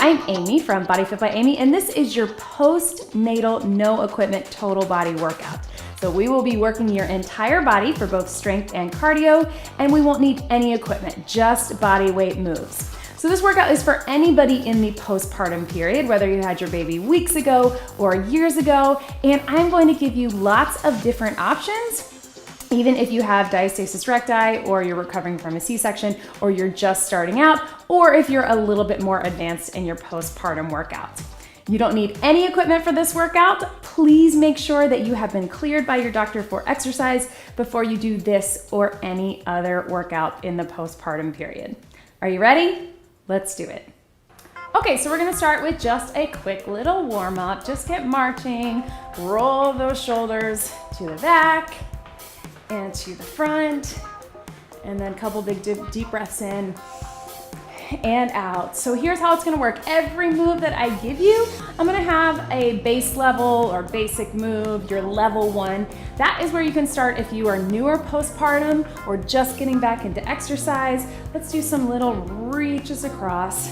I'm Amy from Body Fit by Amy, and this is your postnatal no equipment total body workout. So we will be working your entire body for both strength and cardio, and we won't need any equipment, just body weight moves. So this workout is for anybody in the postpartum period, whether you had your baby weeks ago or years ago, and I'm going to give you lots of different options. Even if you have diastasis recti, or you're recovering from a C-section, or you're just starting out, or if you're a little bit more advanced in your postpartum workout. You don't need any equipment for this workout. Please make sure that you have been cleared by your doctor for exercise before you do this or any other workout in the postpartum period. Are you ready? Let's do it. Okay, so we're gonna start with just a quick little warm up. Just get marching, roll those shoulders to the back, and to the front, and then a couple big deep breaths in and out. So here's how it's gonna work. Every move that I give you, I'm gonna have a base level or basic move, your level 1. That is where you can start if you are newer postpartum or just getting back into exercise. Let's do some little reaches across.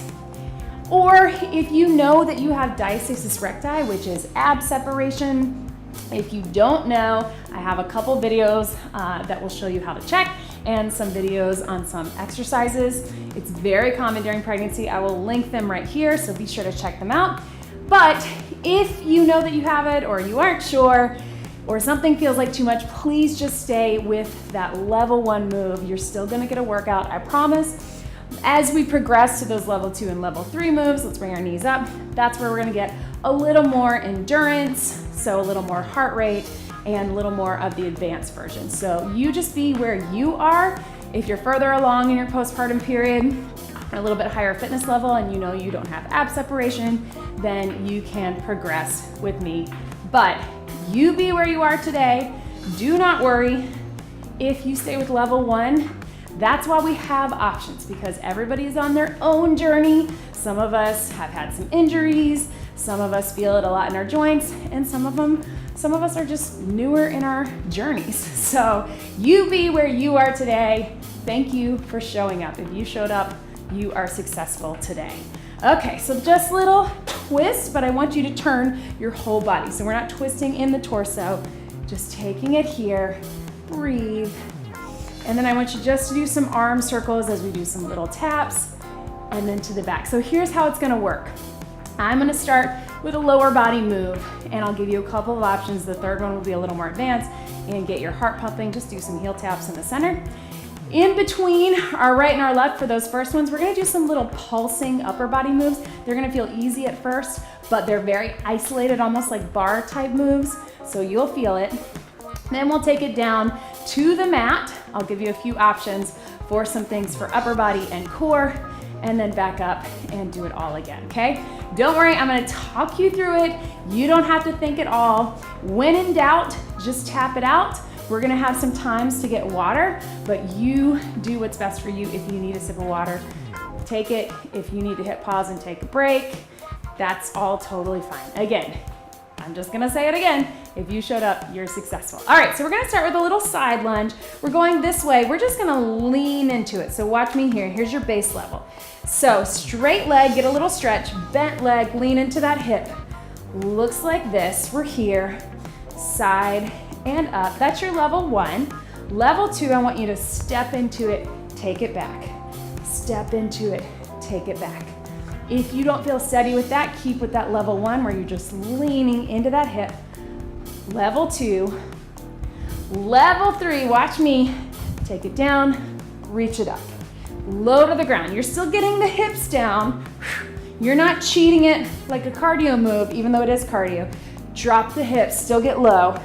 Or if you know that you have diastasis recti, which is ab separation. If you don't know, I have a couple videos that will show you how to check and some videos on some exercises. It's very common during pregnancy. I will link them right here, so be sure to check them out. But if you know that you have it or you aren't sure or something feels like too much, please just stay with that level 1 move. You're still gonna get a workout, I promise. As we progress to those level 2 and level 3 moves, let's bring our knees up. That's where we're gonna get a little more endurance, so a little more heart rate and a little more of the advanced version. So you just be where you are. If you're further along in your postpartum period, a little bit higher fitness level, and you know you don't have ab separation, then you can progress with me. But you be where you are today. Do not worry if you stay with level 1. That's why we have options, because everybody's on their own journey. Some of us have had some injuries, some of us feel it a lot in our joints, and some of us are just newer in our journeys. So you be where you are today. Thank you for showing up. If you showed up, you are successful today. Okay, so just little twist, but I want you to turn your whole body. So we're not twisting in the torso, just taking it here, breathe. And then I want you just to do some arm circles as we do some little taps, and then to the back. So here's how it's gonna work. I'm gonna start with a lower body move, and I'll give you a couple of options. The third one will be a little more advanced and get your heart pumping. Just do some heel taps in the center. In between our right and our left for those first ones, we're gonna do some little pulsing upper body moves. They're gonna feel easy at first, but they're very isolated, almost like bar type moves, so you'll feel it. Then we'll take it down to the mat. I'll give you a few options for some things for upper body and core, and then back up and do it all again, okay? Don't worry, I'm gonna talk you through it. You don't have to think at all. When in doubt, just tap it out. We're gonna have some times to get water, but you do what's best for you. If you need a sip of water, take it. If you need to hit pause and take a break, that's all totally fine. Again, I'm just gonna say it again. If you showed up, you're successful. All right, so we're gonna start with a little side lunge. We're going this way. We're just gonna lean into it. So watch me here. Here's your base level. So straight leg, get a little stretch, bent leg, lean into that hip. Looks like this. We're here, side and up. That's your level 1. Level 2, I want you to step into it, take it back. Step into it, take it back. If you don't feel steady with that, keep with that level 1 where you're just leaning into that hip. Level 2. Level 3, watch me. Take it down, reach it up. Low to the ground. You're still getting the hips down. You're not cheating it like a cardio move, even though it is cardio. Drop the hips, still get low.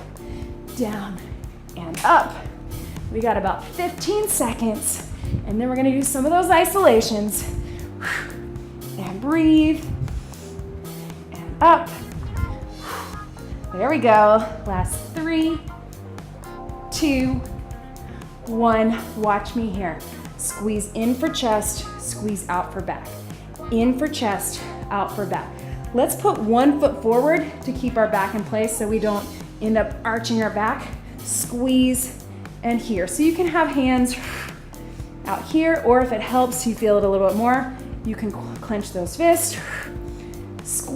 Down and up. We got about 15 seconds, and then we're gonna do some of those isolations. And breathe, and up. There we go. Last 3, 2, 1. Watch me here. Squeeze in for chest, squeeze out for back. In for chest, out for back. Let's put one foot forward to keep our back in place so we don't end up arching our back. Squeeze and here. So you can have hands out here, or if it helps you feel it a little bit more, you can clench those fists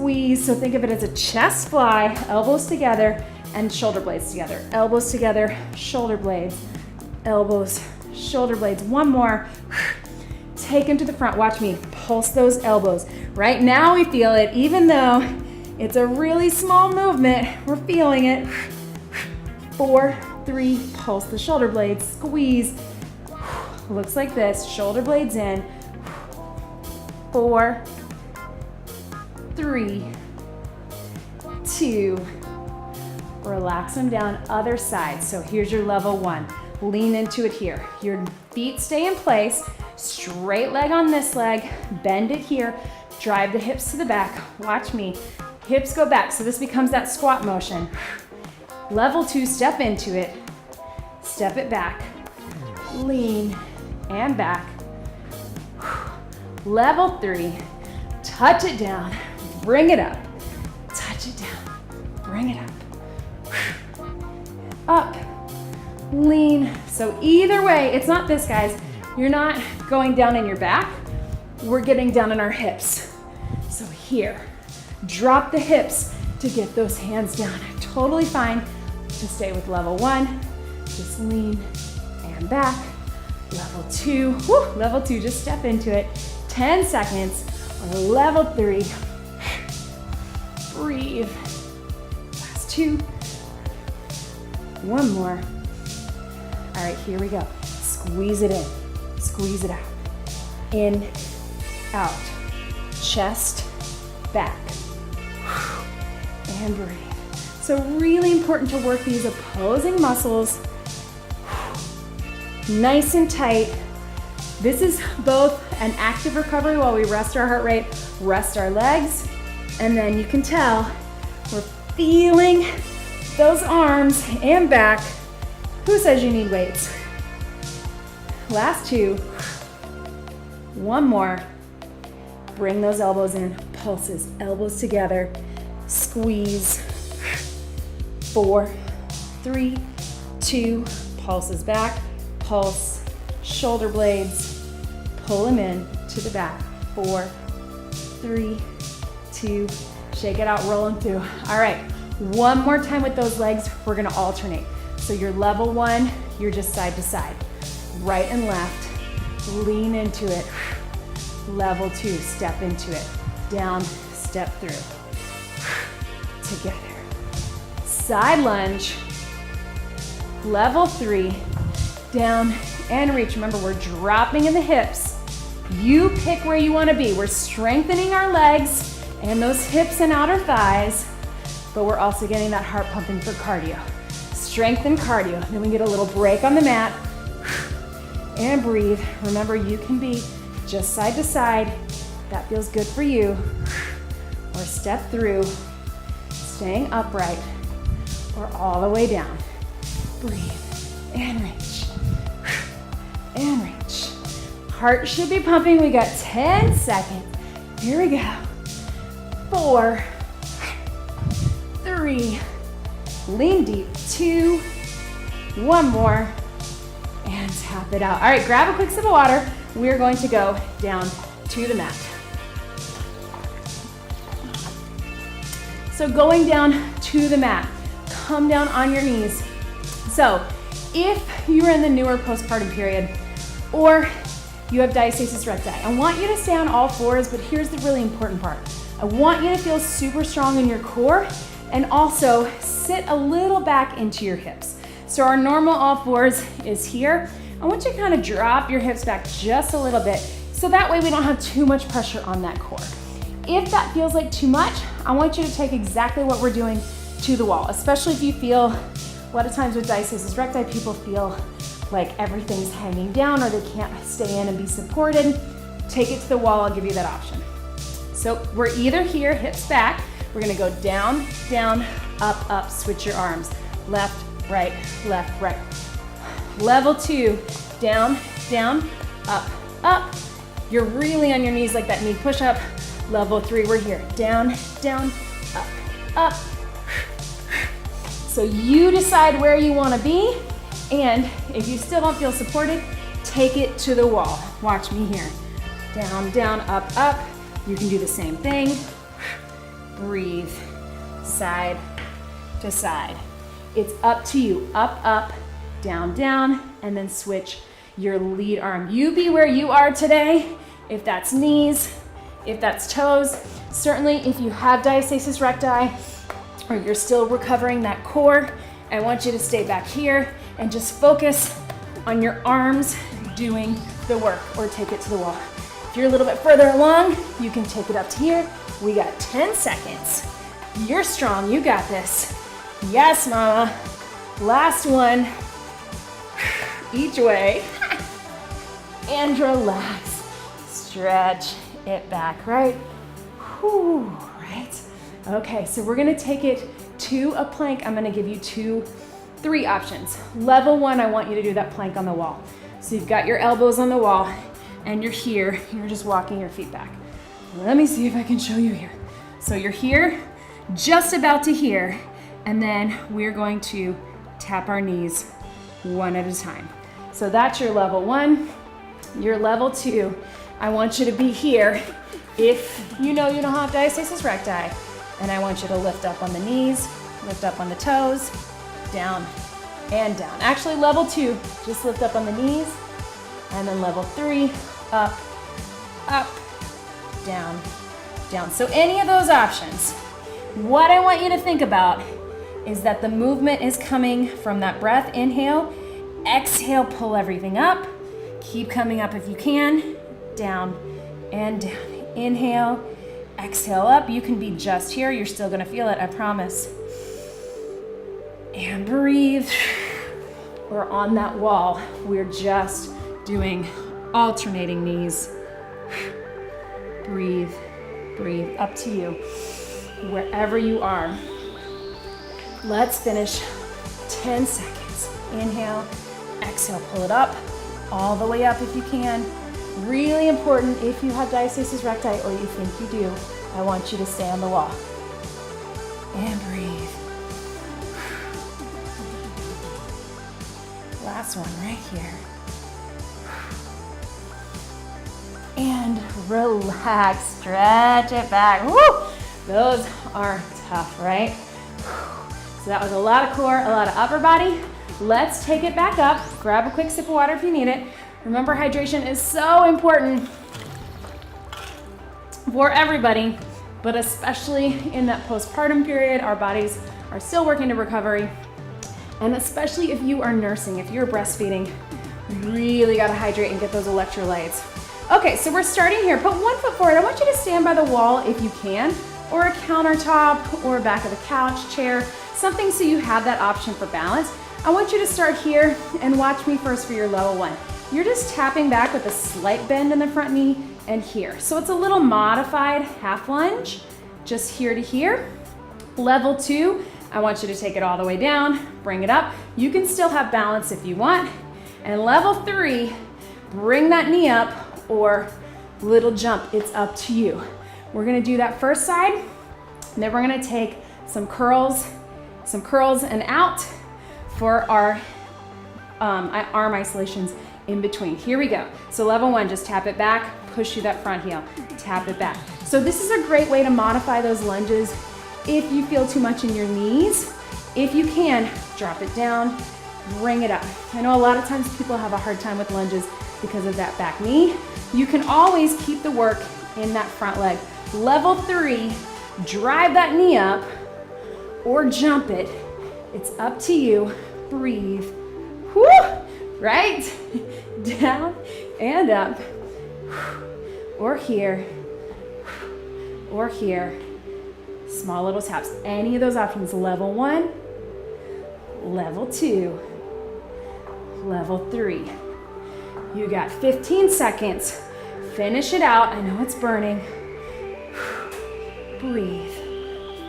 squeeze. So think of it as a chest fly, elbows together and shoulder blades together. Elbows together, shoulder blades, elbows, shoulder blades. One more. Take them to the front. Watch me pulse those elbows. Right now we feel it, even though it's a really small movement, we're feeling it. 4, 3, pulse the shoulder blades, squeeze. Looks like this, shoulder blades in. 4, 3, 2, relax them down, other side. So here's your level 1. Lean into it here. Your feet stay in place, straight leg on this leg, bend it here, drive the hips to the back. Watch me, hips go back, so this becomes that squat motion. Level 2, step into it, step it back, lean and back. Level 3, touch it down, bring it up, touch it down, bring it up. Up, lean. So either way, it's not this, guys. You're not going down in your back. We're getting down in our hips. So here, drop the hips to get those hands down. Totally fine to stay with level 1. Just lean and back. Level 2, level 2, just step into it. 10 seconds. Or level 3. Breathe. Last 2. One more. All right, here we go. Squeeze it in, squeeze it out. In, out. Chest, back. And breathe. So really important to work these opposing muscles. Nice and tight. This is both an active recovery while we rest our heart rate, rest our legs, and then you can tell we're feeling those arms and back. Who says you need weights? Last 2. One more. Bring those elbows in, pulses, elbows together, squeeze. 4, 3, 2, pulses back, pulse, shoulder blades, pull them in to the back. 4, 3, 2, shake it out, roll them through. All right, one more time with those legs, we're gonna alternate. So your level 1, you're just side to side, right and left, lean into it. Level 2, step into it, down, step through, together. Side lunge, level 3, down and reach. Remember, we're dropping in the hips. You pick where you wanna be. We're strengthening our legs and those hips and outer thighs, but we're also getting that heart pumping for cardio. Strength and cardio. Then we get a little break on the mat and breathe. Remember, you can be just side to side. That feels good for you. Or step through, staying upright, or all the way down. Breathe and reach, and reach. Heart should be pumping. We got 10 seconds. Here we go. 4, 3, lean deep. 2, one more, and tap it out. All right, grab a quick sip of water. We're going to go down to the mat. So going down to the mat, come down on your knees. So if you're in the newer postpartum period or you have diastasis recti, I want you to stay on all fours, but here's the really important part. I want you to feel super strong in your core and also sit a little back into your hips. So our normal all fours is here. I want you to kind of drop your hips back just a little bit so that way we don't have too much pressure on that core. If that feels like too much, I want you to take exactly what we're doing to the wall, especially if you feel, a lot of times with diastasis recti, people feel like everything's hanging down or they can't stay in and be supported. Take it to the wall, I'll give you that option. So we're either here, hips back, we're gonna go down, down, up, up, switch your arms. Left, right, left, right. Level 2, down, down, up, up. You're really on your knees like that knee push-up. Level 3, we're here. Down, down, up, up. So you decide where you wanna be, and if you still don't feel supported, take it to the wall. Watch me here. Down, down, up, up. You can do the same thing. breathe, side to side. It's up to you, up, up, down, down, and then switch your lead arm. You be where you are today. If that's knees, if that's toes, certainly if you have diastasis recti or you're still recovering that core, I want you to stay back here and just focus on your arms doing the work, or take it to the wall. If you're a little bit further along, you can take it up to here. We got 10 seconds. You're strong, you got this. Yes, mama. Last one. Each way. And relax. Stretch it back, right? Whew, right? Okay, so we're gonna take it to a plank. I'm gonna give you three options. Level one, I want you to do that plank on the wall. So you've got your elbows on the wall and you're here, you're just walking your feet back. Let me see if I can show you here. So you're here, just about to here, and then we're going to tap our knees one at a time. So that's your level one. Your level two, I want you to be here if you know you don't have diastasis recti, and I want you to lift up on the knees, lift up on the toes, down and down. Actually, level two, just lift up on the knees, and then level three, up, up, down, down. So any of those options, what I want you to think about is that the movement is coming from that breath. Inhale, exhale, pull everything up. Keep coming up if you can, down and down. Inhale, exhale up. You can be just here. You're still gonna feel it, I promise. And breathe. We're on that wall. We're just doing alternating knees. Breathe, breathe, up to you. Wherever you are. Let's finish 10 seconds. Inhale, exhale, pull it up, all the way up if you can. Really important, if you have diastasis recti or you think you do, I want you to stay on the wall. And breathe. Last one right here. And relax, stretch it back. Woo! Those are tough, right? So that was a lot of core, a lot of upper body. Let's take it back up. Grab a quick sip of water if you need it. Remember, hydration is so important for everybody, but especially in that postpartum period, our bodies are still working to recovery. And especially if you are nursing, if you're breastfeeding, you really gotta hydrate and get those electrolytes. Okay, so we're starting here. Put one foot forward. I want you to stand by the wall if you can, or a countertop, or back of the couch, chair, something so you have that option for balance. I want you to start here and watch me first for your level one. You're just tapping back with a slight bend in the front knee and here. So it's a little modified half lunge, just here to here. Level two, I want you to take it all the way down, bring it up. You can still have balance if you want. And level three, bring that knee up or little jump, it's up to you. We're gonna do that first side, and then we're gonna take some curls and out for our arm isolations in between. Here we go. So level one, just tap it back, push through that front heel, tap it back. So this is a great way to modify those lunges if you feel too much in your knees. If you can, drop it down, bring it up. I know a lot of times people have a hard time with lunges because of that back knee. You can always keep the work in that front leg. Level three, drive that knee up or jump it. It's up to you. Breathe. Whoo! Right? Down and up. Or here. Or here. Small little taps. Any of those options. Level one, level two, level three. You got 15 seconds. Finish it out. I know it's burning. Breathe.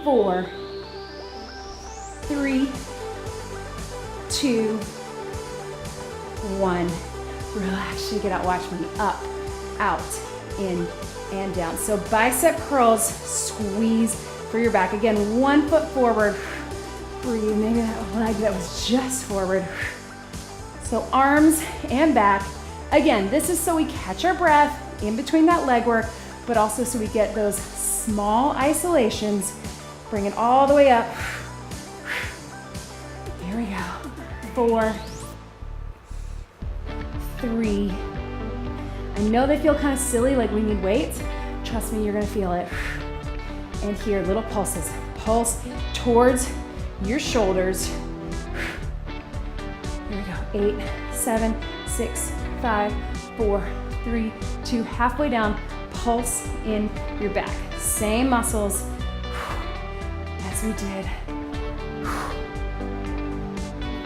4, 3, 2, 1. Relax, shake it out. Watch me. Up, out, in, and down. So bicep curls, squeeze for your back. Again, 1 foot forward. Breathe. Maybe that leg that was just forward. So arms and back. Again, this is so we catch our breath in between that leg work, but also so we get those small isolations. Bring it all the way up. Here we go. 4, 3. I know they feel kind of silly, like we need weights. Trust me, you're gonna feel it. And here, little pulses. Pulse towards your shoulders. Here we go. 8, 7, 6, 5, 4, 3, 2. Halfway down, pulse in your back. Same muscles as we did.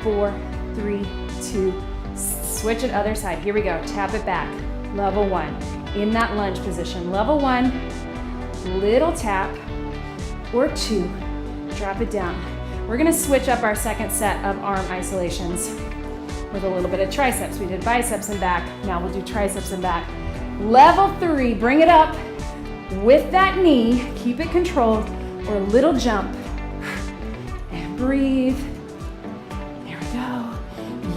4, 3, 2. Switch it other side. Here we go. Tap it back. Level 1. In that lunge position. Level 1. Little tap. Or 2. Drop it down. We're gonna switch up our second set of arm isolations with a little bit of triceps. We did biceps and back. Now we'll do triceps and back. Level 3. Bring it up with that knee. Keep it controlled. Or a little jump. And breathe.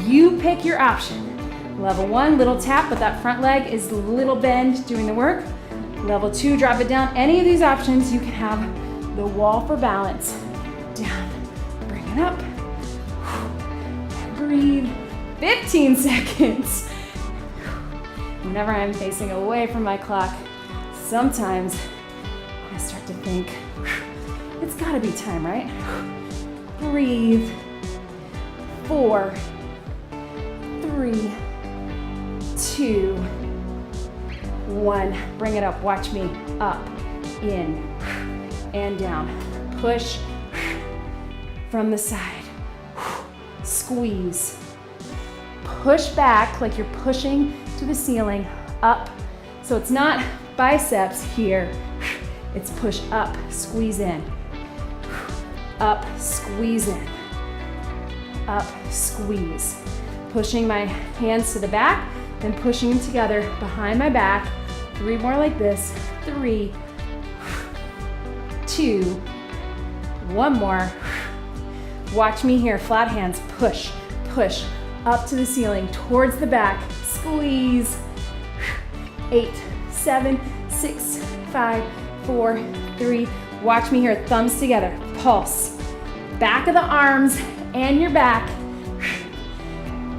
You pick your option. Level 1, little tap, but that front leg is little bend doing the work. Level 2, drop it down. Any of these options, you can have the wall for balance. Down, bring it up. Breathe. 15 seconds. Whenever I'm facing away from my clock, sometimes I start to think, it's gotta be time, right? Breathe. 4, 3, 2, 1. Bring it up. Watch me. Up, in, and down. Push from the side. Squeeze. Push back like you're pushing to the ceiling. Up. So it's not biceps here. It's push up, squeeze in. Up, squeeze in. Up, squeeze. Pushing my hands to the back, then pushing them together behind my back. 3 more like this. 3, 2, 1 more. Watch me here, flat hands, push, push, up to the ceiling, towards the back, squeeze. 8, 7, 6, 5, 4, 3. Watch me here, thumbs together, pulse. Back of the arms and your back.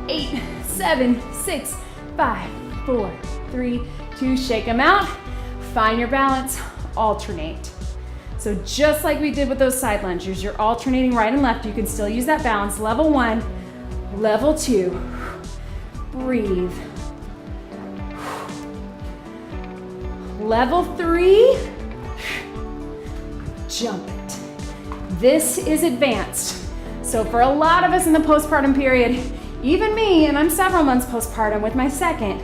8, 7, 6, 5, 4, 3, 2. Shake them out. Find your balance. Alternate. So just like we did with those side lunges, you're alternating right and left. You can still use that balance. Level 1, level 2. Breathe. Level 3. Jump it. This is advanced. So for a lot of us in the postpartum period, even me, and I'm several months postpartum with my second,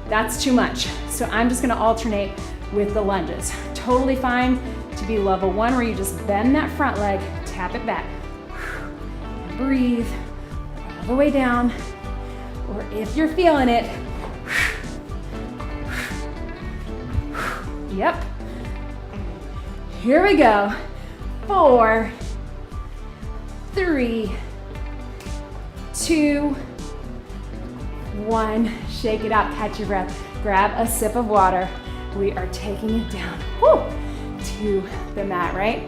that's too much. So I'm just gonna alternate with the lunges. Totally fine to be level 1 where you just bend that front leg, tap it back. Breathe all the way down. Or if you're feeling it, yep. Here we go. 4, 3, 2, 1. Shake it out, catch your breath. Grab a sip of water. We are taking it down to the mat, right?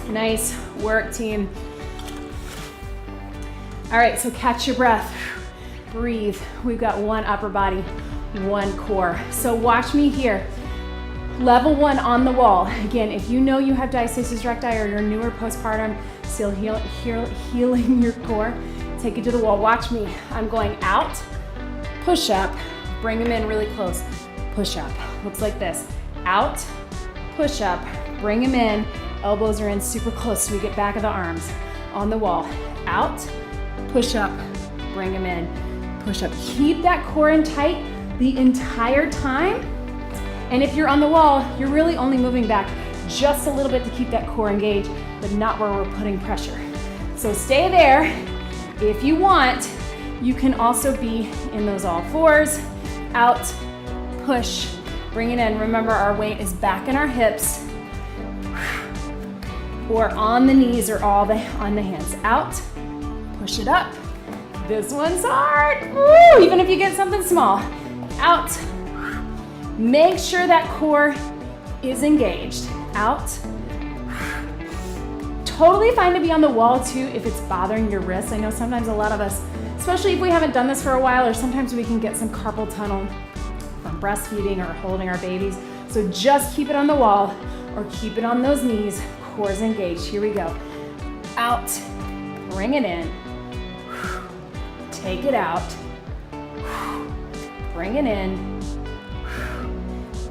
Nice work, team. All right, so catch your breath. Breathe. We've got 1 upper body, 1 core. So watch me here. Level 1 on the wall. Again, if you know you have diastasis recti or you're newer postpartum, still healing your core, take it to the wall. Watch me. I'm going out, push up, bring them in really close. Push up. Looks like this. Out, push up, bring them in. Elbows are in super close so we get back of the arms. On the wall. Out, push up, bring them in. Push up. Keep that core in tight the entire time. And if you're on the wall, you're really only moving back just a little bit to keep that core engaged, but not where we're putting pressure. So stay there. If you want, you can also be in those all fours. Out, push, bring it in. Remember, our weight is back in our hips or on the knees or on the hands. Out, push it up. This one's hard. Woo, even if you get something small. Out, Make sure that core is engaged. Out. Totally fine to be on the wall too if it's bothering your wrists. I know sometimes a lot of us, especially if we haven't done this for a while, or sometimes we can get some carpal tunnel from breastfeeding or holding our babies. So just keep it on the wall or keep it on those knees. Core's engaged. Here we go. Out. Bring it in. Take it out. Bring it in.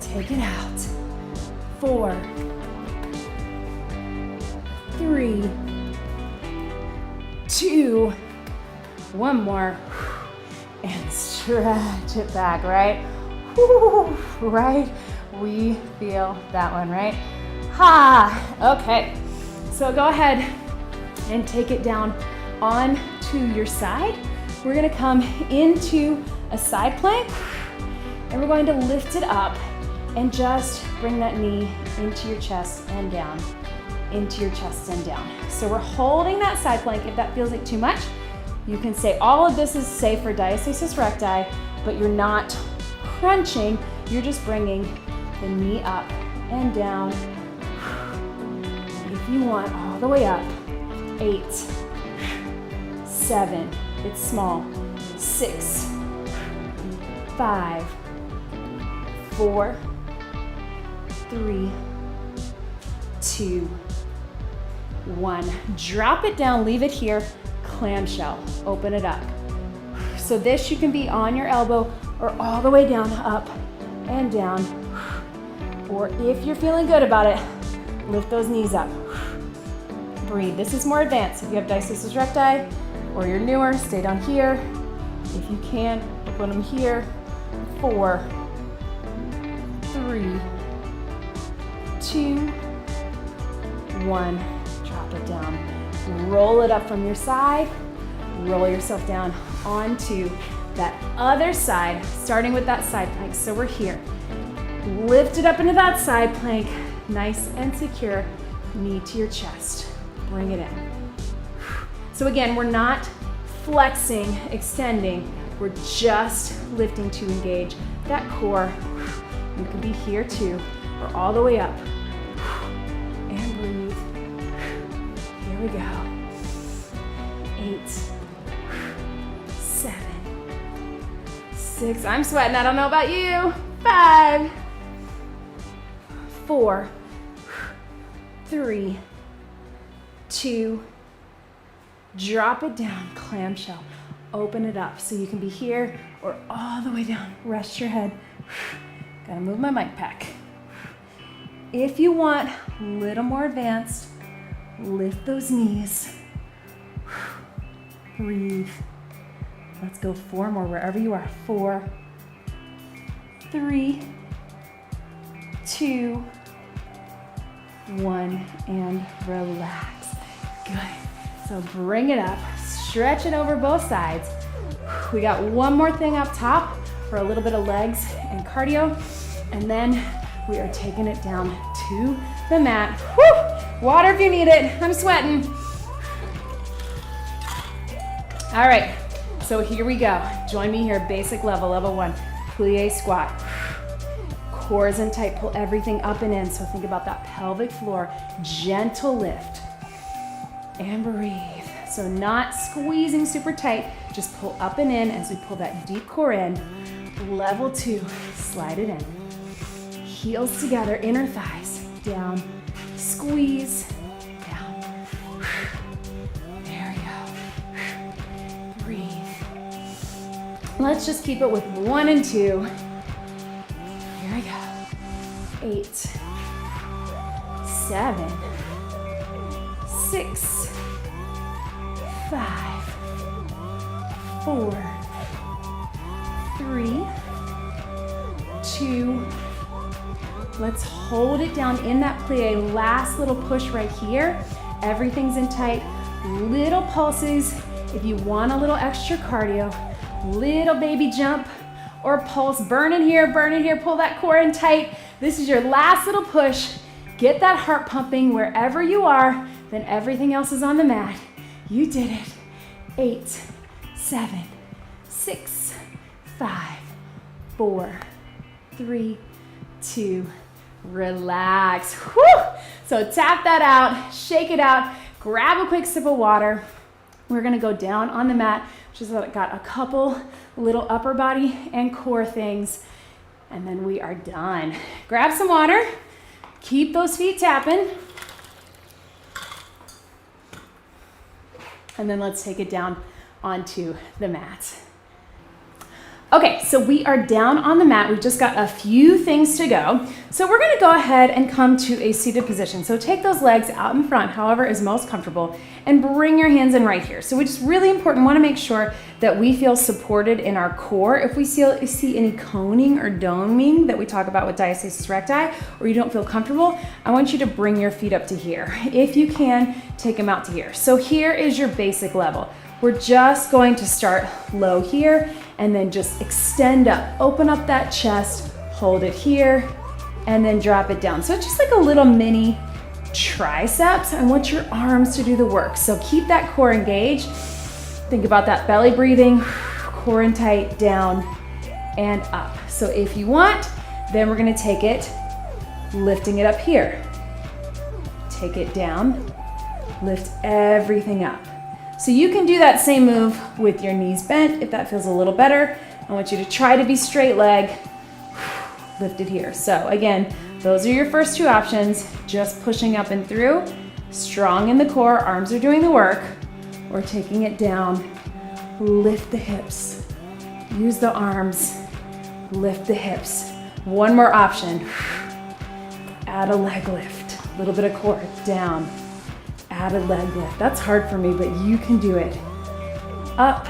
Take it out. 4, 3, 2, one more. And stretch it back, right? Woo, right? We feel that one, right? Ha! Okay. So go ahead and take it down onto your side. We're gonna come into a side plank, and we're going to lift it up and just bring that knee into your chest and down, into your chest and down. So we're holding that side plank. If that feels like too much, you can say all of this is safe for diastasis recti, but you're not crunching, you're just bringing the knee up and down. If you want, all the way up. 8, 7, it's small. 6, 5, 4, 3, 2, 1. Drop it down, leave it here. Clamshell, open it up. So this you can be on your elbow or all the way down, up and down. Or if you're feeling good about it, lift those knees up. Breathe. This is more advanced. If you have diastasis recti or you're newer, stay down here. If you can, open them here. 4, 3, 2, 1. Drop it down. Roll it up from your side. Roll yourself down onto that other side, starting with that side plank. So we're here. Lift it up into that side plank, nice and secure, knee to your chest. Bring it in. So again, we're not flexing, extending, we're just lifting to engage that core. You can be here too, or all the way up. And breathe. Here we go. 8, 7, 6, I'm sweating, I don't know about you. 5, 4, 3, 2, drop it down, clamshell. Open it up so you can be here or all the way down. Rest your head. Gotta move my mic pack. If you want a little more advanced, lift those knees. Breathe. Let's go 4 more wherever you are. 4, 3, 2, 1, and relax. Good. So bring it up, stretch it over both sides. We got one more thing up top for a little bit of legs and cardio, and then we are taking it down to the mat. Woo! Water if you need it. I'm sweating. All right, so here we go. Join me here, basic level, level 1, plie squat. Core is in tight, pull everything up and in. So think about that pelvic floor, gentle lift. And breathe. So not squeezing super tight, just pull up and in as we pull that deep core in. Level 2, slide it in. Heels together, inner thighs, down, squeeze, down. There we go. Breathe. Let's just keep it with 1 and 2. Here we go. 8, 7, 6, 5, 4, 3, 2. Let's hold it down in that plie. Last little push right here. Everything's in tight. Little pulses. If you want a little extra cardio, little baby jump or pulse. Burn in here, pull that core in tight. This is your last little push. Get that heart pumping wherever you are, then everything else is on the mat. You did it. 8, 7, 6, 5, 4, 3, 2, relax. Whew. So tap that out, shake it out, grab a quick sip of water. We're gonna go down on the mat, just got a couple little upper body and core things, and then we are done. Grab some water, keep those feet tapping, and then let's take it down onto the mat. Okay, so we are down on the mat. We've just got a few things to go. So we're gonna go ahead and come to a seated position. So take those legs out in front, however is most comfortable, and bring your hands in right here. So which is really important, wanna make sure that we feel supported in our core. If we see any coning or doming that we talk about with diastasis recti, or you don't feel comfortable, I want you to bring your feet up to here. If you can, take them out to here. So here is your basic level. We're just going to start low here and then just extend up, open up that chest, hold it here, and then drop it down. So it's just like a little mini triceps. I want your arms to do the work. So keep that core engaged. Think about that belly breathing, core and tight, down and up. So if you want, then we're gonna take it, lifting it up here. Take it down, lift everything up. So you can do that same move with your knees bent if that feels a little better. I want you to try to be straight leg, lift it here. So again, those are your first two options, just pushing up and through, strong in the core, arms are doing the work, or taking it down, lift the hips, use the arms, lift the hips. One more option, add a leg lift, a little bit of core, down, add a leg lift. That's hard for me, but you can do it. Up,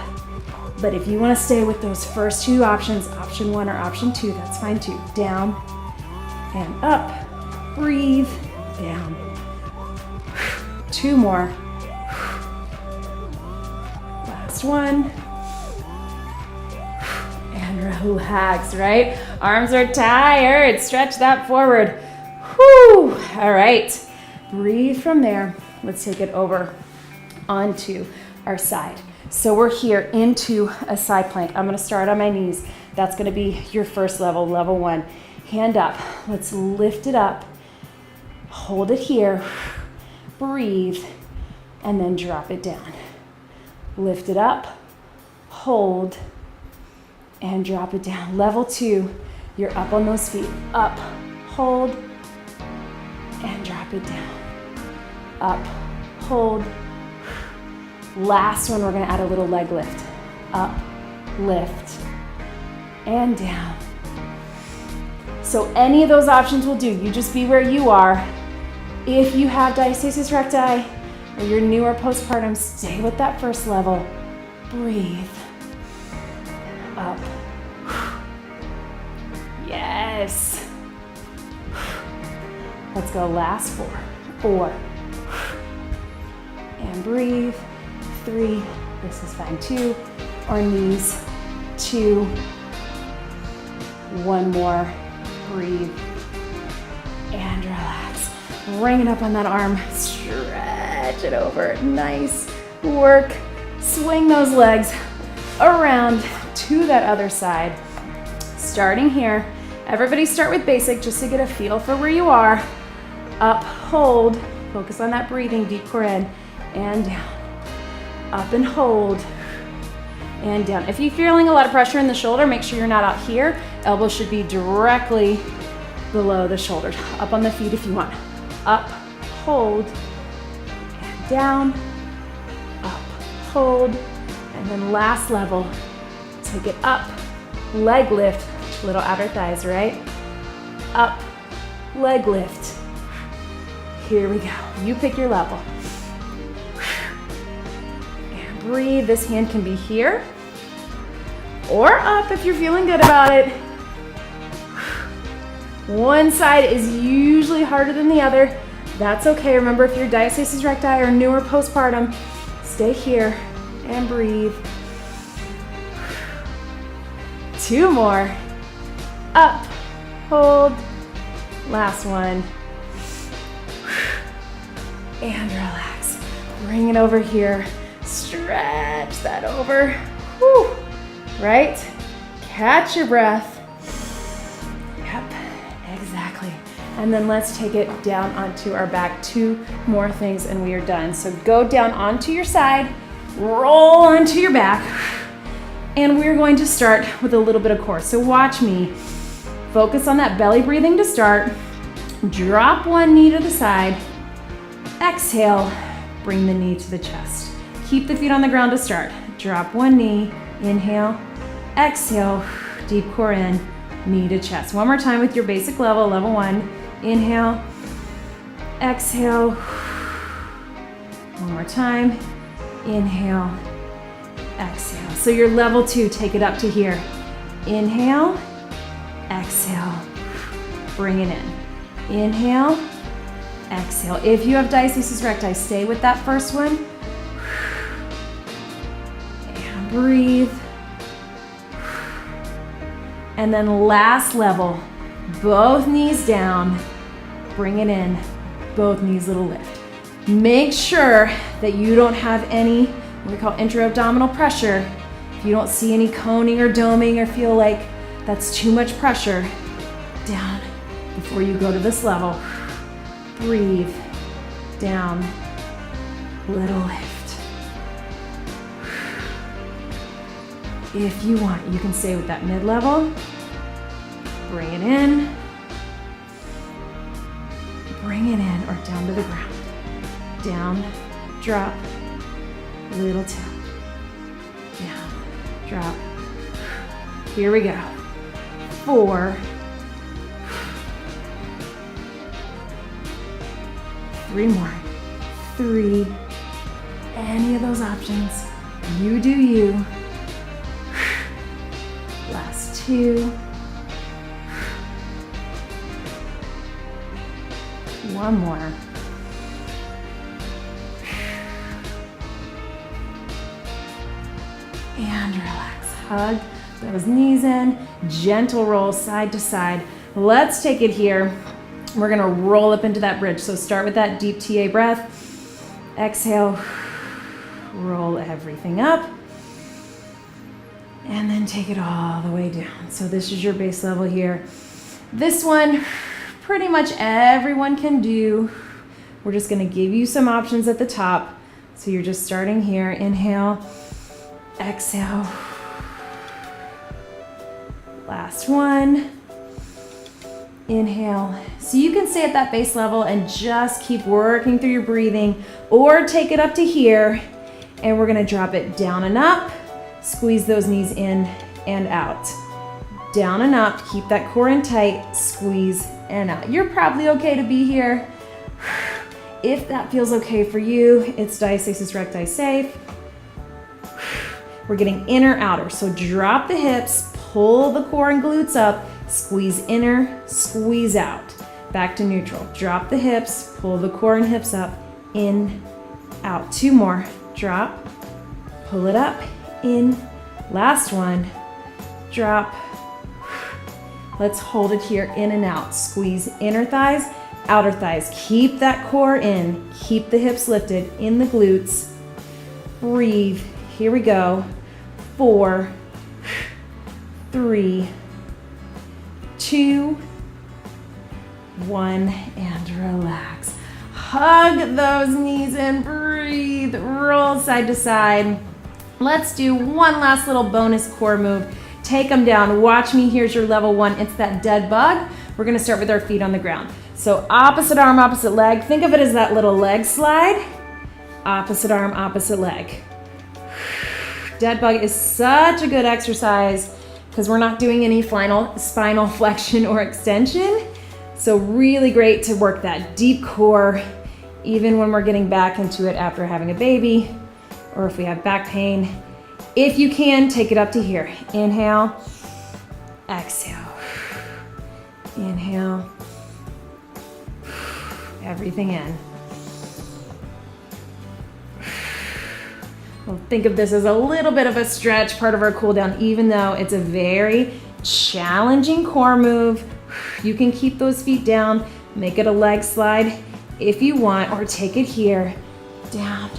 but if you wanna stay with those first two options, option 1 or option 2, that's fine too. Down and up, breathe, down. 2 more. Last one. And relax, right? Arms are tired, stretch that forward. Whew, all right. Breathe from there. Let's take it over onto our side. So we're here into a side plank. I'm gonna start on my knees. That's gonna be your first level, level 1. Hand up, let's lift it up. Hold it here, breathe, and then drop it down. Lift it up, hold, and drop it down. Level 2, you're up on those feet. Up, hold, and drop it down. Up, hold. Last one, we're gonna add a little leg lift. Up, lift, and down. So any of those options will do. You just be where you are. If you have diastasis recti or you're new or postpartum, stay with that first level. Breathe. Up. Yes. Let's go, last 4. 4. And breathe. 3. This is fine. 2. Or knees. 2. 1 more. Breathe. And relax. Bring it up on that arm. Stretch it over. Nice work. Swing those legs around to that other side. Starting here. Everybody start with basic just to get a feel for where you are. Up, hold. Focus on that breathing, deep core in and down. Up and hold and down. If you're feeling a lot of pressure in the shoulder, make sure you're not out here. Elbows should be directly below the shoulders. Up on the feet if you want. Up, hold, and down. Up, hold, and then last level. Take it up, leg lift, little outer thighs, right? Up, leg lift. Here we go. You pick your level. And breathe. This hand can be here or up if you're feeling good about it. One side is usually harder than the other. That's okay. Remember, if you're diastasis recti or new or postpartum, stay here and breathe. 2 more. Up, hold, last one. And relax. Bring it over here. Stretch that over. Whew. Right? Catch your breath. Yep. And then let's take it down onto our back. 2 more things and we are done. So go down onto your side, roll onto your back, and we're going to start with a little bit of core. So watch me. Focus on that belly breathing to start. Drop one knee to the side. Exhale, bring the knee to the chest. Keep the feet on the ground to start. Drop one knee, inhale, exhale, deep core in, knee to chest. One more time with your basic level, level 1. Inhale, exhale. One more time, inhale, exhale. So your level 2, take it up to here. Inhale, exhale, bring it in. Inhale, exhale. If you have diastasis recti, stay with that first one. And breathe. And then last level, both knees down, bring it in, both knees little lift. Make sure that you don't have any, what we call intra-abdominal pressure. If you don't see any coning or doming or feel like that's too much pressure, down before you go to this level. Breathe, down, little lift. If you want, you can stay with that mid-level. Bring it in. Bring it in or down to the ground. Down, drop, little tap. Down, drop. Here we go. 4. 3 more. 3. Any of those options. You do you. Last 2. 1 more. And relax. Hug those knees in. Gentle roll side to side. Let's take it here. We're gonna roll up into that bridge. So start with that deep TA breath. Exhale. Roll everything up. And then take it all the way down. So this is your base level here. This one, pretty much everyone can do. We're just gonna give you some options at the top. So you're just starting here. Inhale, exhale. Last one. Inhale. So you can stay at that base level and just keep working through your breathing, or take it up to here and we're gonna drop it down and up. Squeeze those knees in and out. Down and up, keep that core in tight, squeeze and out. You're probably okay to be here. If that feels okay for you, it's diastasis recti safe. We're getting inner, outer. So drop the hips, pull the core and glutes up, squeeze inner, squeeze out. Back to neutral. Drop the hips, pull the core and hips up, in, out. 2 more. Drop, pull it up, in. Last one. Drop. Let's hold it here, in and out. Squeeze inner thighs, outer thighs. Keep that core in. Keep the hips lifted, in the glutes. Breathe. Here we go. 4, 3, 2, 1, and relax. Hug those knees in, breathe, roll side to side. Let's do one last little bonus core move. Take them down, watch me, here's your level 1. It's that dead bug. We're gonna start with our feet on the ground. So opposite arm, opposite leg. Think of it as that little leg slide. Opposite arm, opposite leg. Dead bug is such a good exercise because we're not doing any spinal flexion or extension. So really great to work that deep core, even when we're getting back into it after having a baby, or if we have back pain. If you can, take it up to here. Inhale, exhale. Inhale, everything in. We'll think of this as a little bit of a stretch, part of our cool down, even though it's a very challenging core move. You can keep those feet down, make it a leg slide if you want, or take it here, down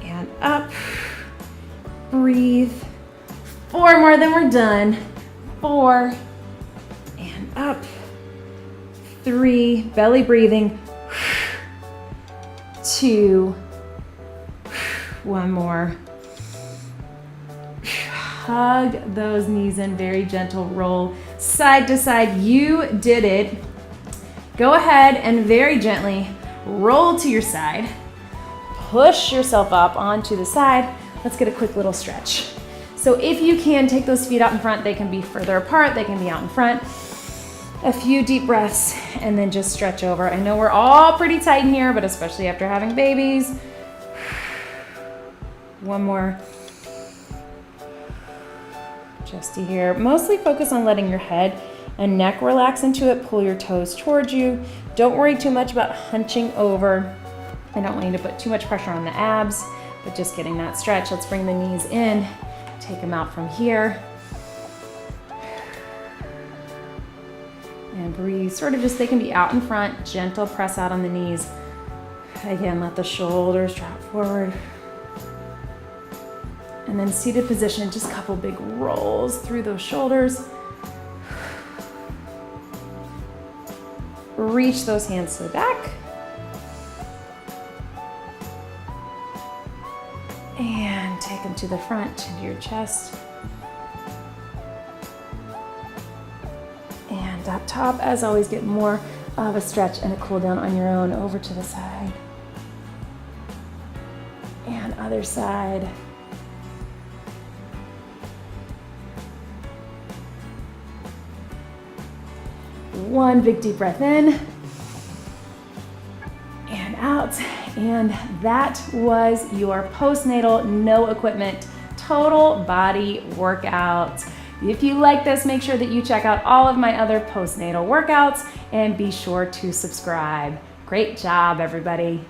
and up. Breathe. 4 more, then we're done. 4 and up. 3, belly breathing, 2, 1 more. Hug those knees in, very gentle roll side to side. You did it. Go ahead and very gently roll to your side. Push yourself up onto the side. Let's get a quick little stretch. So if you can, take those feet out in front. They can be further apart, they can be out in front. A few deep breaths and then just stretch over. I know we're all pretty tight in here, but especially after having babies. 1 more. Just to here. Mostly focus on letting your head and neck relax into it. Pull your toes towards you. Don't worry too much about hunching over. I don't want you to put too much pressure on the abs, but just getting that stretch. Let's bring the knees in. Take them out from here. And breathe, sort of just, they can be out in front, gentle press out on the knees. Again, let the shoulders drop forward. And then seated position, just a couple big rolls through those shoulders. Reach those hands to the back. And take them to the front, to your chest. And up top, as always, get more of a stretch and a cool down on your own. Over to the side. And other side. One big deep breath in. And out. And that was your postnatal, no equipment, total body workout. If you like this, make sure that you check out all of my other postnatal workouts and be sure to subscribe. Great job, everybody.